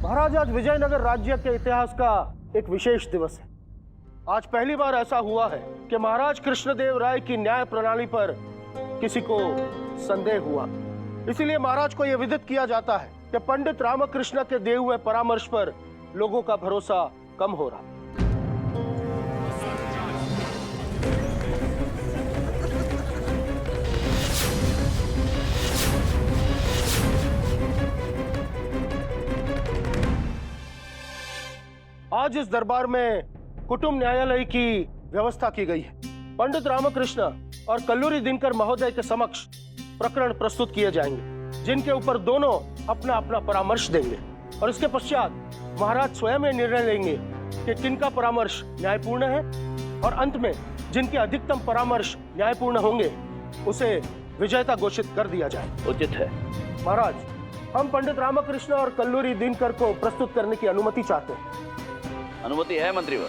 महाराज, आज विजयनगर राज्य के इतिहास का एक विशेष दिवस है। आज पहली बार ऐसा हुआ है कि महाराज कृष्णदेव राय की न्याय प्रणाली पर किसी को संदेह हुआ। इसीलिए महाराज को यह विदित किया जाता है कि पंडित रामकृष्ण के दिए हुए परामर्श पर लोगों का भरोसा कम हो रहा। आज इस दरबार में कुटुंब न्यायालय की व्यवस्था की गई है। पंडित रामकृष्ण और कल्लूरी दिनकर महोदय के समक्ष प्रकरण प्रस्तुत किए जाएंगे, जिनके ऊपर दोनों अपना अपना परामर्श देंगे और इसके पश्चात महाराज स्वयं निर्णय लेंगे कि किनका परामर्श न्यायपूर्ण है, और अंत में जिनके अधिकतम परामर्श न्यायपूर्ण होंगे उसे विजेता घोषित कर दिया जाए। उचित है महाराज, हम पंडित रामकृष्ण और कल्लूरी दिनकर को प्रस्तुत करने की अनुमति चाहते हैं। अनुमति है मंत्रीवर।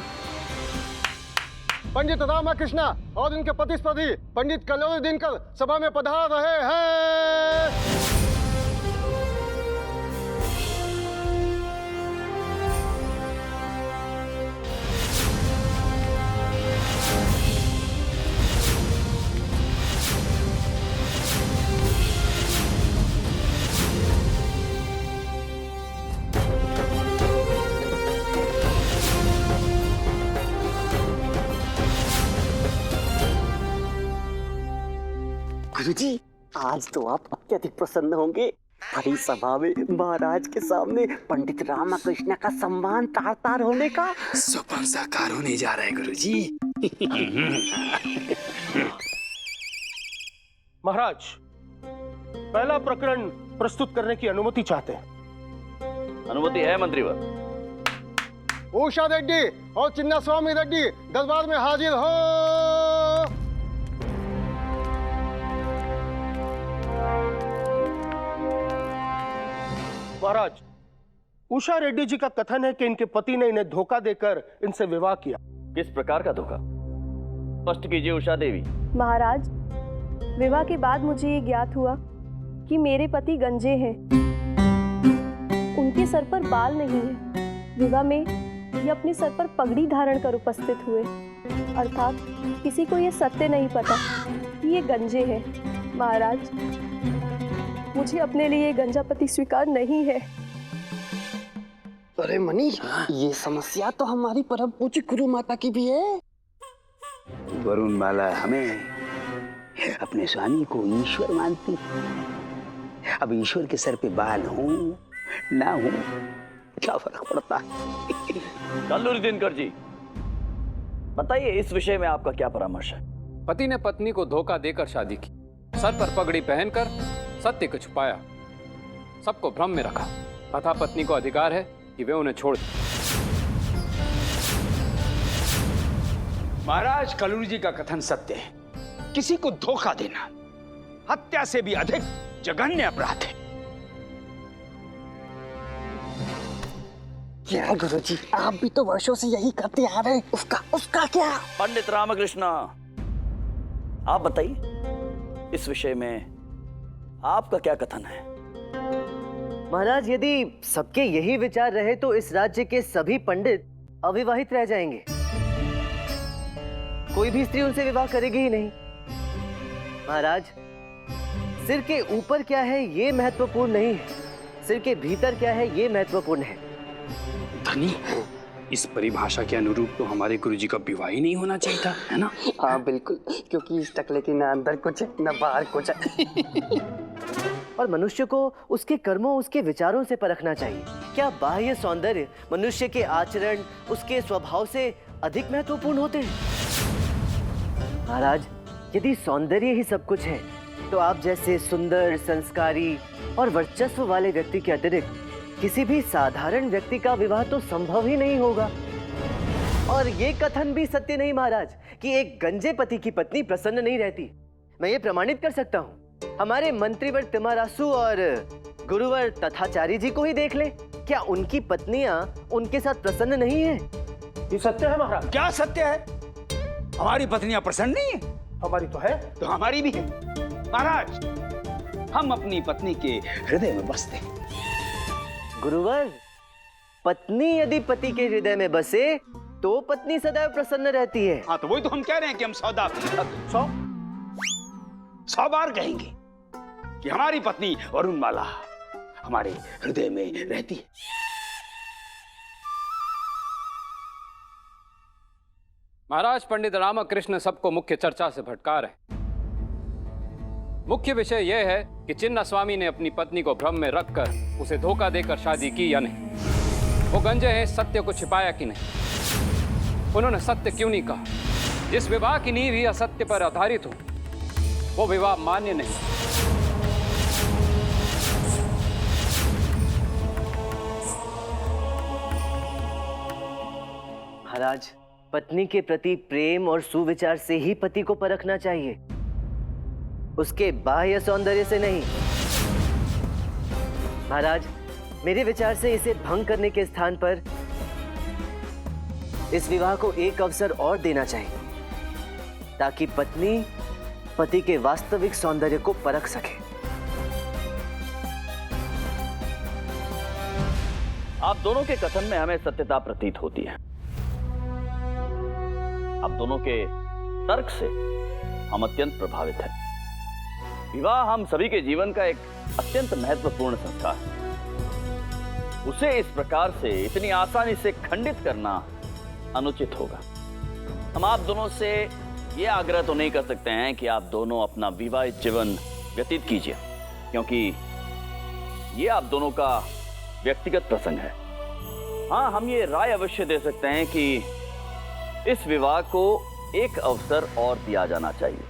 पंडित रामकृष्ण और इनके प्रतिस्पर्धी पंडित कल्लूरी दिनकर सभा में पधार रहे हैं। गुरुजी, आज तो आप अत्यधिक प्रसन्न होंगे। बड़ी सभा में महाराज के सामने पंडित रामकृष्ण का सम्मान तार तार होने का स्वप्न साकार होने जा रहा है गुरुजी। महाराज, पहला प्रकरण प्रस्तुत करने की अनुमति चाहते हैं। अनुमति है मंत्रीवर। उषा रेड्डी और चिन्ना स्वामी रेड्डी दरबार में हाजिर हो। महाराज, उषा रेड्डी जी का कथन है कि इनके पति ने इन्हें धोखा देकर इनसे विवाह किया। किस प्रकार का धोखा? स्पष्ट कीजिए उषा देवी। महाराज, विवाह के बाद मुझे ये ज्ञात हुआ कि मेरे पति गंजे हैं। उनके सर पर बाल नहीं है। विवाह में ये अपने सर पर पगड़ी धारण कर उपस्थित हुए, अर्थात किसी को ये सत्य नहीं पता कि ये गंजे हैं। महाराज, मुझे अपने लिए गंजा पति स्वीकार नहीं है। अरे मनी, ये समस्या तो हमारी परम पूज्य गुरु माता की भी है। वरुण माला हमें अपने स्वामी को ईश्वर मानती। अब ईश्वर के सर पे बाल हो ना हो, क्या फर्क पड़ता है? कल्लूरी दिनकर जी, बताइए इस विषय में आपका क्या परामर्श है? पति ने पत्नी को धोखा देकर शादी की, सर पर पगड़ी पहनकर सत्य को छुपाया, सबको भ्रम में रखा। अतः पत्नी को अधिकार है कि वे उन्हें छोड़ दे। महाराज, कल्लूरी जी का कथन सत्य है। किसी को धोखा देना हत्या से भी अधिक जघन्य अपराध है। क्या गुरुजी, आप भी तो वर्षों से यही करते आ रहे हैं। उसका क्या? पंडित रामकृष्ण, आप बताइए इस विषय में आपका क्या कथन है? महाराज, यदि सबके यही विचार रहे तो इस राज्य के सभी पंडित अविवाहित रह जाएंगे। कोई भी स्त्री उनसे विवाह करेगी ही नहीं। महाराज, सिर के ऊपर क्या है ये महत्वपूर्ण नहीं है, सिर के भीतर क्या है ये महत्वपूर्ण है। धनी, इस परिभाषा के अनुरूप तो हमारे गुरुजी का विवाह ही नहीं होना चाहिए था, है ना? हाँ बिल्कुल, क्योंकि इस टकले की ना अंदर कुछ है ना बाहर कुछ है। और मनुष्य को उसके कर्मों, उसके विचारों से परखना चाहिए। क्या बाह्य सौंदर्य मनुष्य के आचरण, उसके स्वभाव से अधिक महत्वपूर्ण होते हैं? महाराज, यदि सौंदर्य ही सब कुछ है तो आप जैसे सुंदर, संस्कारी और वर्चस्व वाले व्यक्ति के अतिरिक्त किसी भी साधारण व्यक्ति का विवाह तो संभव ही नहीं होगा। और ये कथन भी सत्य नहीं महाराज कि एक गंजे पति की पत्नी प्रसन्न नहीं रहती। मैं ये प्रमाणित कर सकता हूँ। हमारे मंत्रीवर तिमारासु और गुरुवर तथाचारी जी को ही देख ले, क्या उनकी पत्नियां उनके साथ प्रसन्न नहीं है? ये सत्य है महाराज। क्या सत्य है? हमारी पत्नियां प्रसन्न नहीं है? हमारी तो है। तो हमारी भी है। महाराज, हम अपनी पत्नी के हृदय में बसते हैं। गुरुवर, पत्नी यदि पति के हृदय में बसे तो पत्नी सदैव प्रसन्न रहती है। हाँ, तो वही तो हम कह रहे हैं कि हम 100 बार कहेंगे कि हमारी पत्नी वरुणमाला हमारे हृदय में रहती है। महाराज, पंडित रामकृष्ण सबको मुख्य चर्चा से भटका रहे। मुख्य विषय यह है कि चिन्ना स्वामी ने अपनी पत्नी को भ्रम में रखकर उसे धोखा देकर शादी की या नहीं। वो गंजे हैं, सत्य को छिपाया कि नहीं। उन्होंने सत्य क्यों नहीं कहा? जिस विवाह की नींव ही असत्य पर आधारित हो वो विवाह मान्य नहीं। महाराज, पत्नी के प्रति प्रेम और सुविचार से ही पति को परखना चाहिए, उसके बाह्य सौंदर्य से नहीं। महाराज, मेरे विचार से इसे भंग करने के स्थान पर इस विवाह को एक अवसर और देना चाहिए ताकि पत्नी पति के वास्तविक सौंदर्य को परख सके। आप दोनों के कथन में हमें सत्यता प्रतीत होती है। आप दोनों के तर्क से हम अत्यंत प्रभावित हैं। विवाह हम सभी के जीवन का एक अत्यंत महत्वपूर्ण संस्कार है। उसे इस प्रकार से इतनी आसानी से खंडित करना अनुचित होगा। हम आप दोनों से यह आग्रह तो नहीं कर सकते हैं कि आप दोनों अपना विवाहित जीवन व्यतीत कीजिए, क्योंकि यह आप दोनों का व्यक्तिगत प्रसंग है। हाँ, हम ये राय अवश्य दे सकते हैं कि इस विवाह को एक अवसर और दिया जाना चाहिए।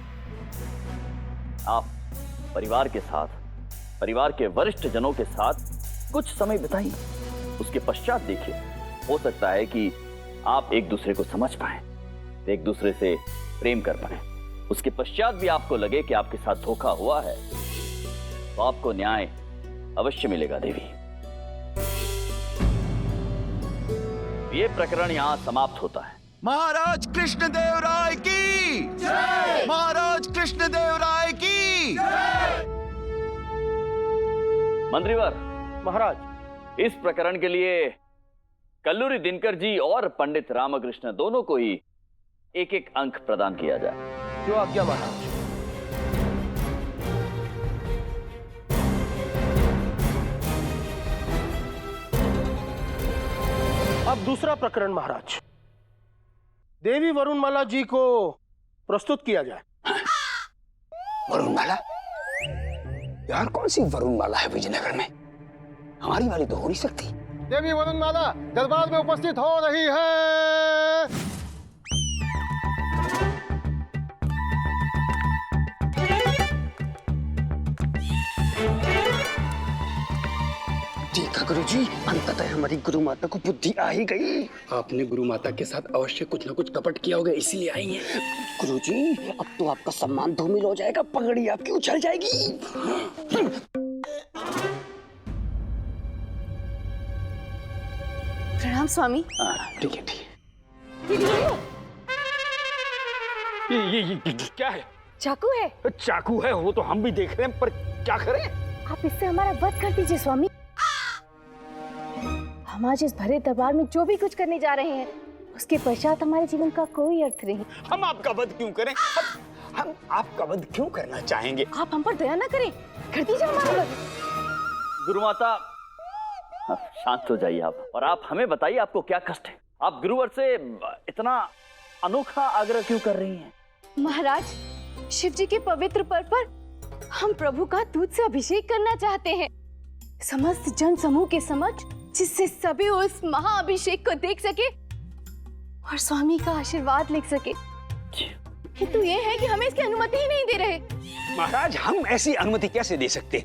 आप परिवार के साथ, परिवार के वरिष्ठ जनों के साथ कुछ समय बिताइए। उसके पश्चात देखिए, हो सकता है कि आप एक दूसरे को समझ पाएं, एक दूसरे से प्रेम कर पाएं। उसके पश्चात भी आपको लगे कि आपके साथ धोखा हुआ है तो आपको न्याय अवश्य मिलेगा। देवी, ये प्रकरण यहां समाप्त होता है। महाराज कृष्णदेव राय की जय! महाराज कृष्णदेव राय की जय! मंत्रीवर महाराज, इस प्रकरण के लिए कल्लूरी दिनकर जी और पंडित रामकृष्ण दोनों को ही एक एक अंक प्रदान किया जाए। जो आज्ञा महाराज। अब दूसरा प्रकरण महाराज, देवी वरुणमाला जी को प्रस्तुत किया जाए। वरुणमाला? यार, कौन सी वरुणमाला है विजयनगर में? हमारी वाली तो हो नहीं सकती। देवी वरुणमाला दरबार में उपस्थित हो रही है। देखा गुरुजी, अंततः हमारी गुरु माता को बुद्धि आ ही गई। आपने गुरु माता के साथ अवश्य कुछ न कुछ कपट किया होगा, इसीलिए आई हैं। गुरुजी, अब तो आपका सम्मान धूमिल हो जाएगा, पगड़ी आपकी उछल जाएगी। प्रणाम स्वामी। ठीक है, ठीक है। ये क्या है? चाकू है। चाकू है, वो तो हम भी देख रहे हैं, पर क्या करें? आप इससे हमारा वध कर दीजिए स्वामी। हम आज इस भरे दरबार में जो भी कुछ करने जा रहे हैं उसके पश्चात हमारे जीवन का कोई अर्थ नहीं। हम आपका वध क्यों करें? हम आपका वध क्यों करना चाहेंगे? आप हम पर दया ना करें, कर दीजिए हमारा वध। गुरुमाता, शांत हो जाइए आप, और आप हमें बताइए आपको क्या कष्ट है। आप गुरुवर से इतना अनोखा आग्रह क्यों कर रही हैं? महाराज, शिव जी के पवित्र पर्व पर हम प्रभु का दूध से अभिषेक करना चाहते हैं, समस्त जन समूह के समक्ष, जिससे सभी उस महाअभिषेक को देख सके और स्वामी का आशीर्वाद लिख सके। किंतु ये है कि हमें इसकी अनुमति ही नहीं दे रहे। महाराज, हम ऐसी अनुमति कैसे दे सकते?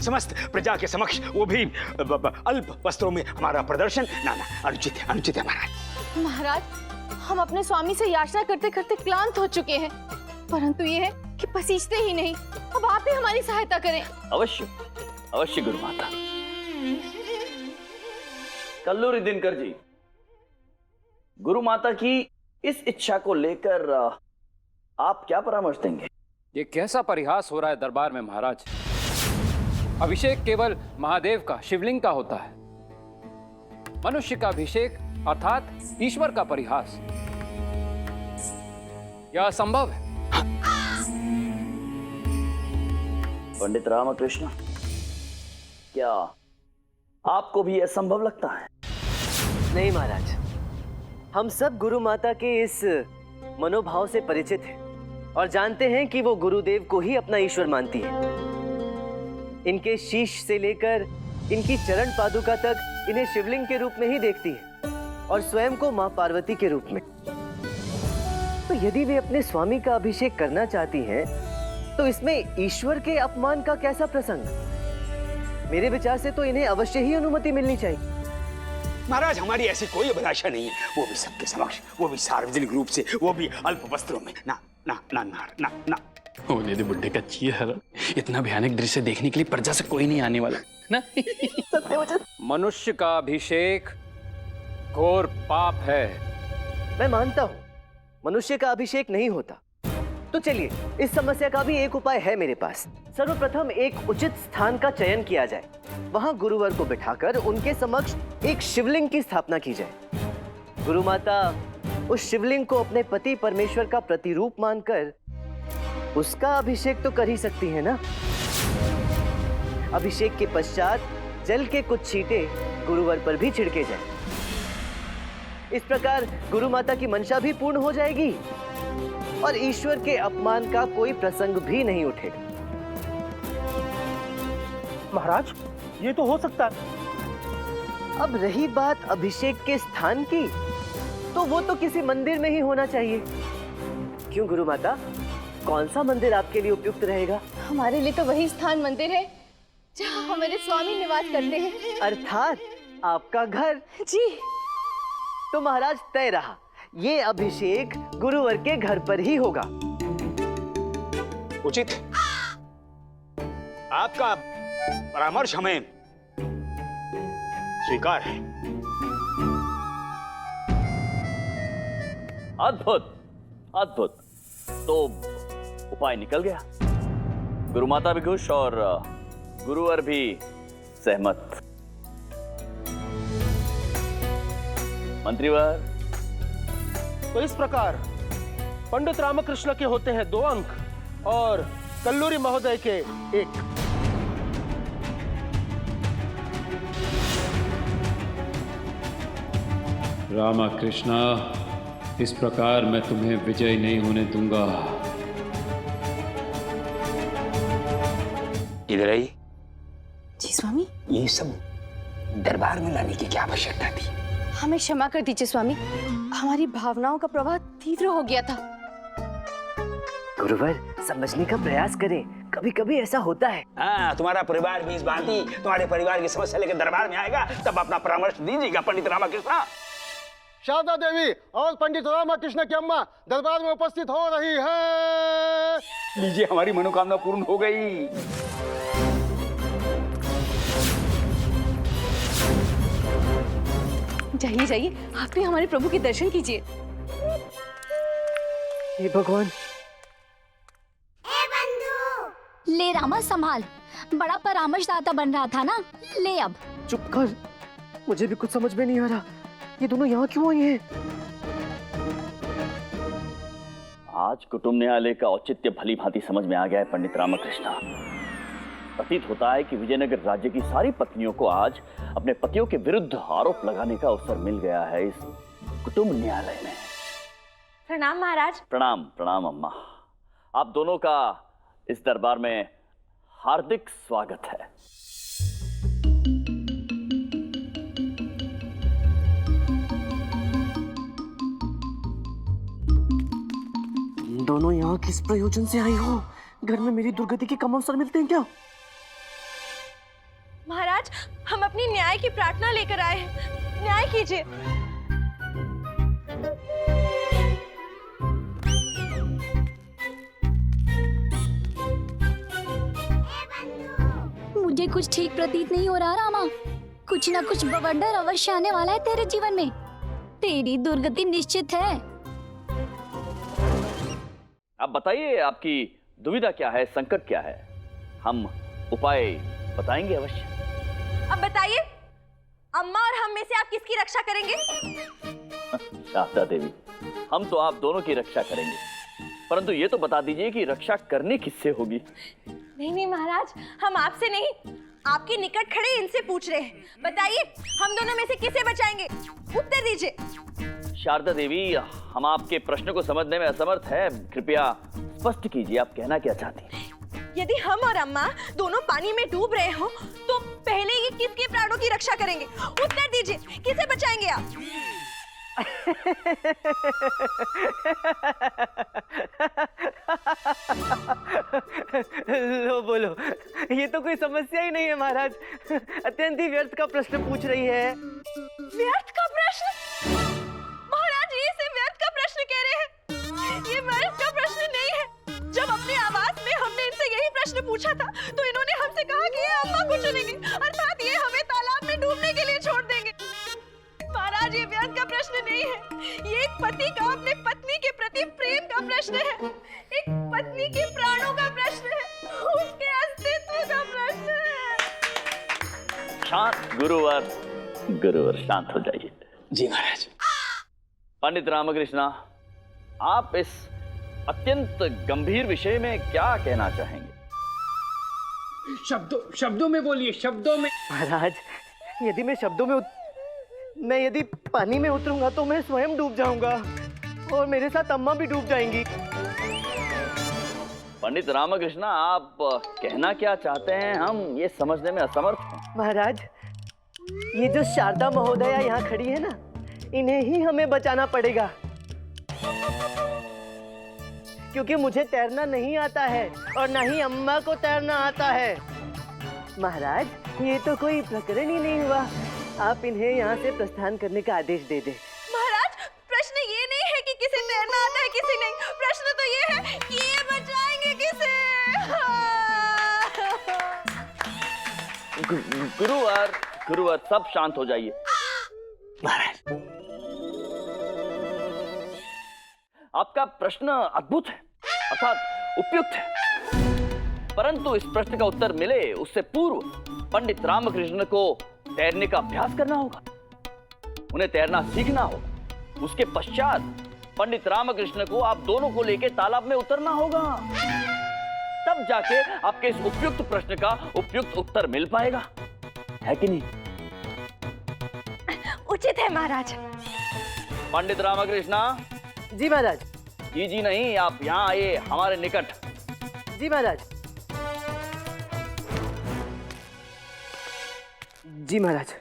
समस्त प्रजा के समक्ष, वो भी अल्प वस्त्रों में हमारा प्रदर्शन, ना अनुचित है, अनुचित है महाराज। महाराज, हम अपने स्वामी से याचना करते करते क्लांत हो चुके हैं, परंतु ये है कि पसीजते ही नहीं। अब आप ही हमारी सहायता करें। अवश्य अवश्य गुरुमाता। कल्लूरी दिनकर जी, गुरुमाता की इस इच्छा को लेकर आप क्या परामर्श देंगे? ये कैसा परिहास हो रहा है दरबार में महाराज। अभिषेक केवल महादेव का, शिवलिंग का होता है, मनुष्य का अभिषेक अर्थात ईश्वर का परिहास। यह असंभव है। पंडित रामकृष्ण, क्या आपको भी यह संभव लगता है? नहीं महाराज, हम सब गुरु माता के इस मनोभाव से परिचित हैं और जानते हैं कि वो गुरुदेव को ही अपना ईश्वर मानती है। इनके शीश से लेकर इनकी चरण पादुका तक इन्हें शिवलिंग के रूप में ही देखती है और स्वयं को मां पार्वती के रूप में। तो यदि वे अपने स्वामी का अभिषेक करना चाहती हैं, तो इसमें ईश्वर के अपमान का कैसा प्रसंग? मेरे विचार से तो इन्हें अवश्य ही अनुमति मिलनी चाहिए। महाराज, हमारी ऐसी कोई अभिलाषा नहीं है, वो भी सबके समक्ष, वो भी सार्वजनिक रूप से, वो भी अल्प वस्त्रों में। ना ना ना ना ना ना। होने दे बुड्ढे का चेहरा, इतना भयानक दृश्य देखने के लिए प्रजा से कोई नहीं आने वाला ना। मनुष्य का अभिषेक घोर पाप है। मैं मानता हूं मनुष्य का अभिषेक नहीं होता। तो चलिए, इस समस्या का भी एक उपाय है मेरे पास। सर्वप्रथम एक उचित स्थान का चयन किया जाए, वहां गुरुवर को बिठाकर उनके समक्ष एक शिवलिंग की स्थापना की जाए। गुरु माता उस शिवलिंग को अपने पति परमेश्वर का प्रतिरूप मानकर उसका अभिषेक तो कर ही सकती है ना। अभिषेक के पश्चात जल के कुछ छींटे गुरुवर पर भी छिड़के जाए। इस प्रकार गुरु माता की मंशा भी पूर्ण हो जाएगी और ईश्वर के अपमान का कोई प्रसंग भी नहीं उठेगा। महाराज, ये तो हो सकता है। अब रही बात अभिषेक के स्थान की, तो वो तो किसी मंदिर में ही होना चाहिए। क्यों गुरु माता, कौन सा मंदिर आपके लिए उपयुक्त रहेगा? हमारे लिए तो वही स्थान मंदिर है जहाँ हमारे स्वामी निवास करते हैं। अर्थात आपका घर। जी। तो महाराज तय रहा, ये अभिषेक गुरुवर के घर पर ही होगा। उचित। आपका परामर्श हमें स्वीकार है। अद्भुत, अद्भुत। तो उपाय निकल गया। गुरुमाता भी खुश और गुरुवर भी सहमत। मंत्रीवर, तो इस प्रकार पंडित रामकृष्ण के होते हैं 2 अंक और कल्लूरी महोदय के 1। रामकृष्ण, इस प्रकार मैं तुम्हें विजय नहीं होने दूंगा। इधर आइए। जी स्वामी। ये सब दरबार में लाने की क्या आवश्यकता थी? हमें क्षमा कर दीजिए स्वामी, हमारी भावनाओं का प्रवाह तीव्र हो गया था। गुरुवर, समझने का प्रयास करें, कभी कभी ऐसा होता है। हाँ, तुम्हारा परिवार भी इस बाती, तुम्हारे परिवार की समस्या लेकर दरबार में आएगा, तब अपना परामर्श दीजिएगा पंडित रामकृष्ण। शारदा देवी और पंडित रामकृष्ण की अम्मा दरबार में उपस्थित हो रही है। लीजिए, हमारी मनोकामना पूर्ण हो गई। जाइए जाइए, आप भी हमारे प्रभु के दर्शन कीजिए। हे भगवान। ले रामा, संभाल, बड़ा परामर्शदाता बन रहा था ना, ले अब। चुप कर, मुझे भी कुछ समझ में नहीं आ रहा, ये दोनों यहाँ क्यों आई हैं? आज कुटुंब न्यायालय का औचित्य भली भांति समझ में आ गया है पंडित रामकृष्ण। प्रतीत होता है कि विजयनगर राज्य की सारी पत्नियों को आज अपने पतियों के विरुद्ध आरोप लगाने का अवसर मिल गया है इस कुटुंब न्यायालय में। प्रणाम महाराज। प्रणाम प्रणाम अम्मा। आप दोनों का इस दरबार में हार्दिक स्वागत है। दोनों यहाँ किस प्रयोजन से आई हो? घर में मेरी दुर्गति के कम अवसर मिलते हैं क्या? महाराज, हम अपनी न्याय की प्रार्थना लेकर आए हैं, न्याय कीजिए। मुझे कुछ ठीक प्रतीत नहीं हो रहा रामा, कुछ ना कुछ बवंडर अवश्य आने वाला है तेरे जीवन में। तेरी दुर्गति निश्चित है। आप बताइए, आपकी दुविधा क्या है, संकट क्या है? हम उपाय बताएंगे अवश्य। अब बताइए, अम्मा और हम में से आप किसका किसकी रक्षा करेंगे? शारदा देवी, हम तो आप दोनों की रक्षा करेंगे, परंतु ये तो बता दीजिए कि रक्षा करनी किससे होगी? नहीं नहीं महाराज, हम आपसे नहीं, आपके निकट खड़े इनसे पूछ रहे हैं। बताइए, हम दोनों में से किसे बचाएंगे? उत्तर दीजिए। शारदा देवी, हम आपके प्रश्न को समझने में असमर्थ हैं। कृपया स्पष्ट कीजिए, आप कहना क्या चाहती हैं? यदि हम और अम्मा दोनों पानी में डूब रहे हो तो पहले ये किसके प्राणों की रक्षा करेंगे? उत्तर दीजिए, किसे बचाएंगे आप? लो बोलो, ये तो कोई समस्या ही नहीं है महाराज। अत्यंत ही व्यर्थ का प्रश्न पूछ रही है। व्यर्थ का प्रश्न? महाराज, ये से व्यर्थ का प्रश्न कह रहे हैं? ये व्यर्थ का प्रश्न नहीं है। जब अपने आवास में हमने इनसे यही प्रश्न पूछा था तो इन्होंने हमसे कहा कि ये अम्मा को चुनेंगे, अर्थात ये हमें तालाब में डूबने के लिए छोड़ देंगे। महाराज, ये व्यर्थ का प्रश्न नहीं है। ये एक पति का अपने पत्नी के प्रति प्रेम का प्रश्न है, एक पत्नी के प्राणों का प्रश्न है, उसके अस्तित्व का प्रश्न है। शांत गुरुवर, गुरुवर शांत हो जाइए। जी महाराज। पंडित रामकृष्णा, आप इस अत्यंत गंभीर विषय में क्या कहना चाहेंगे? शब्दों में बोलिए, शब्दों में। महाराज, यदि मैं शब्दों में मैं यदि पानी में उतरूंगा तो मैं स्वयं डूब जाऊंगा और मेरे साथ अम्मा भी डूब जाएंगी। पंडित रामकृष्णा, आप कहना क्या चाहते हैं, हम ये समझने में असमर्थ हैं। महाराज, ये जो शारदा महोदया यहाँ खड़ी है ना, इन्हें ही हमें बचाना पड़ेगा, क्योंकि मुझे तैरना नहीं आता है और ना ही अम्मा को तैरना आता है। महाराज, ये तो कोई प्रकरण ही नहीं हुआ। आप इन्हें यहाँ से प्रस्थान करने का आदेश दे दे। महाराज, प्रश्न ये नहीं है कि किसे तैरना आता है किसे नहीं, प्रश्न तो ये है कि ये बचाएंगे किसे। गुरुवर, गुरुवर, सब शांत हो जाइए। महाराज, आपका प्रश्न अद्भुत है, अर्थात उपयुक्त है, परंतु इस प्रश्न का उत्तर मिले उससे पूर्व पंडित रामकृष्ण को तैरने का अभ्यास करना होगा, उन्हें तैरना सीखना होगा। उसके पश्चात पंडित रामकृष्ण को आप दोनों को लेकर तालाब में उतरना होगा, तब जाके आपके इस उपयुक्त प्रश्न का उपयुक्त उत्तर मिल पाएगा, है कि नहीं? उचित है महाराज। पंडित रामकृष्ण। जी महाराज। जी नहीं, आप यहाँ आइए हमारे निकट। जी महाराज। जी महाराज।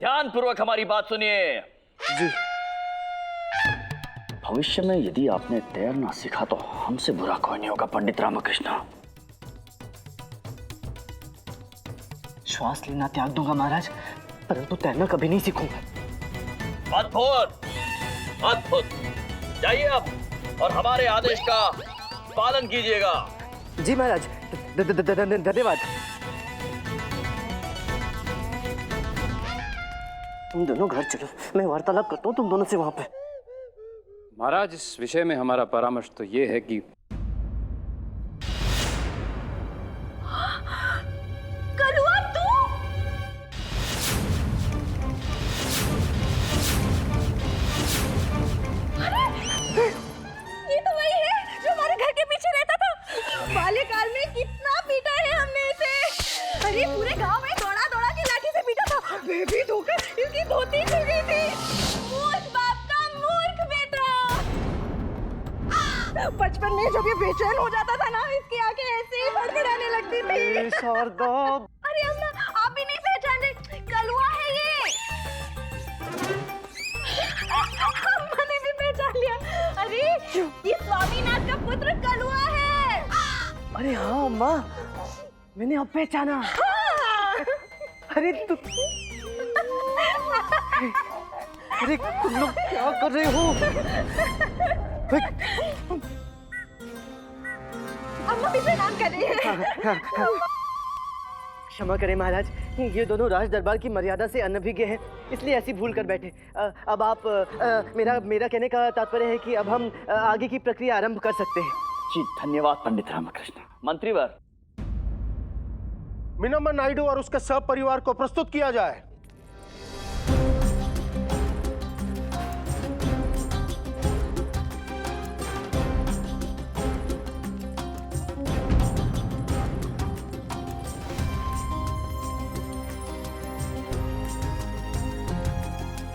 ध्यान पूर्वक हमारी बात सुनिए। जी। भविष्य में यदि आपने तैरना सीखा तो हमसे बुरा कोई नहीं होगा पंडित रामकृष्ण। श्वास लेना त्याग दूंगा महाराज, परंतु तैरना कभी नहीं सीखूंगा। अद्भुत, अद्भुत। जाइए अब और हमारे आदेश का पालन कीजिएगा। जी महाराज, धन्यवाद। तुम दोनों घर चलो, मैं वार्तालाप करता हूँ तुम दोनों से वहां पे। महाराज, इस विषय में हमारा परामर्श तो ये है कि कलुआ, तू? ये तो वही है जो हमारे घर के पीछे रहता था। बाल्यकाल में कितना पीटा है हमने इसे। अरे पूरे गांव में दौड़ा दौड़ा के लाठी से पीटा था। बेबी धोकर इसकी धोती खुल गई थी। मूर्ख बाप का मूर्ख बेटा। बचपन में जब ये बेचैन हो जाता था ना, इसकी आंखें ऐसे ही फड़फड़ाने लगती थी। शारदा। अरे अम्मा, आप भी नहीं पहचान रहे, कलुआ है ये। अम्मा ने भी पहचान लिया। अरे ये स्वामीनाथ का पुत्र कलुआ है। अरे हाँ अम्मा, मैंने अब पहचाना। अरे तुम लोग क्या कर रहे हो? अम्मा भी प्रणाम कर रही है। क्षमा करें महाराज, ये दोनों राज दरबार की मर्यादा से अनभिज्ञ हैं, इसलिए ऐसी भूल कर बैठे। अब आप मेरा कहने का तात्पर्य है कि अब हम आगे की प्रक्रिया आरंभ कर सकते हैं। जी धन्यवाद पंडित रामकृष्ण। मंत्रीवर, मिनम्मा नायडू और उसके सब परिवार को प्रस्तुत किया जाए।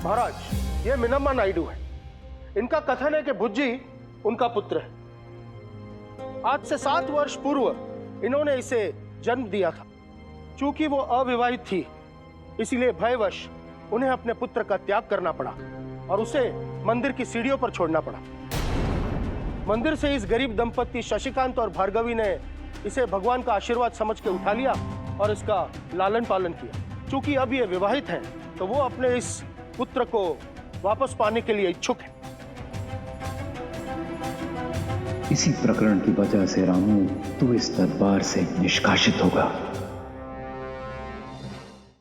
महाराज, ये मिनम्मा नायडू है। इनका कथन है कि भुज्जी उनका पुत्र है। आज से 7 वर्ष पूर्व इन्होंने इसे जन्म दिया था। चूंकि वो अविवाहित थी, इसीलिए भयवश उन्हें अपने पुत्र का त्याग करना पड़ा और उसे मंदिर की सीढ़ियों पर छोड़ना पड़ा। मंदिर से इस गरीब दंपति शशिकांत और भार्गवी ने इसे भगवान का आशीर्वाद समझ के उठा लिया और इसका लालन पालन किया। चूंकि अब ये विवाहित हैं, तो वो अपने इस पुत्र को वापस पाने के लिए इच्छुक है। इसी प्रकरण की वजह से रामू तू इस दरबार से निष्कासित होगा।